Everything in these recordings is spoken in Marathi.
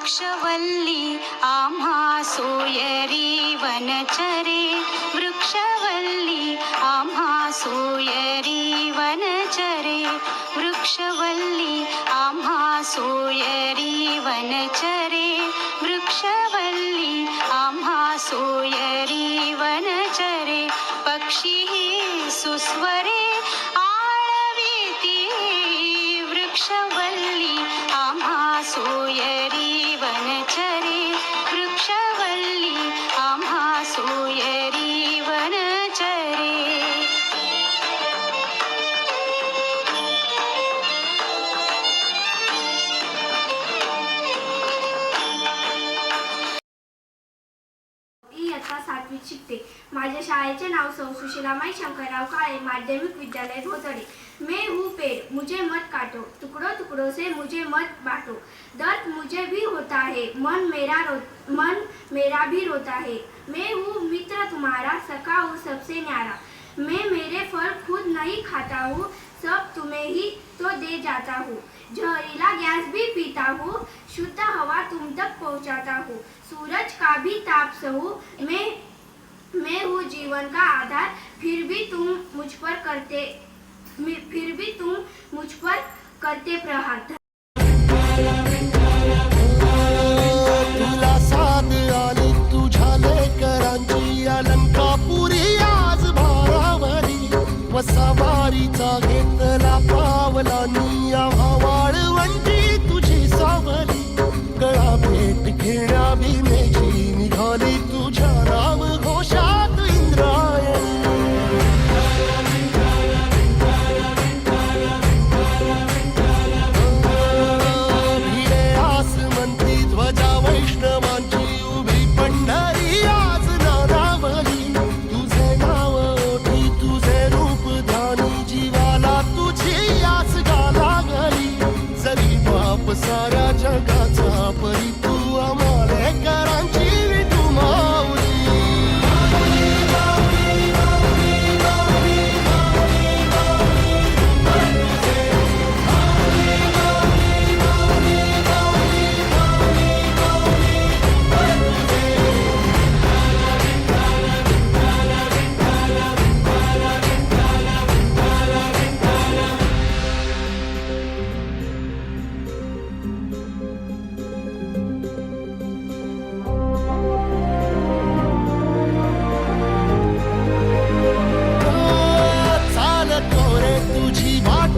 वृक्षवल्ली आम्हा सोयरी वनचरे, वृक्षवल्ली आम्हा सोयरी वनचरे, वृक्षवल्ली आम्हा सोयरी वनचरे, वृक्षवल्ली आम्हा सोयरी वनचरे. पक्षी सुस्वरे आळविती, वृक्षवल्ली आम्हा सोयरी वनचरे, वृक्षवल्ली आम्हा सोयरी वनचरे. इयत्ता 7वीत शिकते. माझ्या शाळेचे नाव सौ सुशीलामाई शंकरराव काळे माध्यमिक विद्यालय भोसडी. मैं हूँ पेड़ मुझे मत काटो, टुकड़ों टुकड़ों से मुझे मत बांटो. दर्द मुझे भी होता है, मन मेरा भी रोता है. मैं हूँ मित्र तुम्हारा, सखा हूँ सबसे न्यारा. मैं मेरे फल खुद नहीं खाता हूँ, सब तुम्हें ही तो दे जाता हूँ. जहरीला गैस भी पीता हूँ, शुद्ध हवा तुम तक पहुँचाता हूँ. सूरज का भी ताप सहूँ, मैं हूँ जीवन का आधार. फिर भी तुम मुझ पर करते प्रहार. तुला साथ आली तुझ्या लेकरांची अलंकापुरी आज भारावरी. वसावारीचा घेतला पावलांनी आव्हा वाळवंटी तुझी सावली. गळा भेट घेण्या भीमेची निघाली तुझ्या राम घोषात इंद्रायणी. भिडे आसमंती ध्वजा वैष्णवांची उभी पंढरी आज नारावली. तुझे नाव ओठी तुझे रूप ध्यानी जीवाला तुझी आस गाला गली. जरी बाप साऱ्या जगाचा परी तू आम्हालेकरांची विठू माऊली.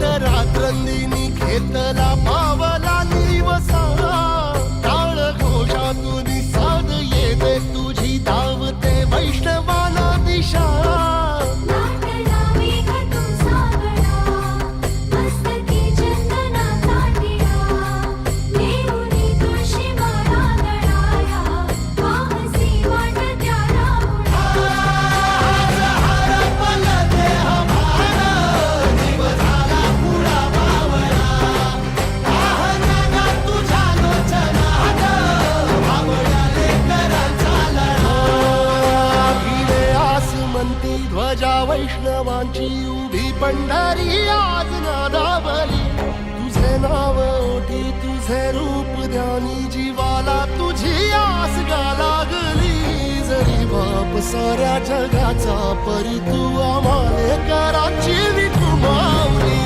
रात्रंदिनी घेतला पावला निवसा. टाळ घोषातून साध येते तुझी धावते वैष्णवाला दिशा. ध्वजा वैष्णवांची उभी पंढरी आज नादावली. तुझे नाव ओठी तुझे रूप ध्यानी जीवाला तुझी आस गाला गली. जरी बाप साऱ्या जगाचा परी तू आम्हालेकरांची विठू माऊली.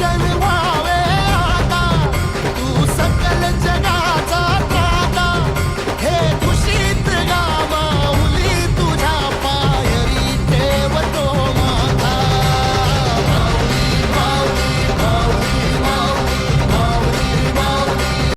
गुलशन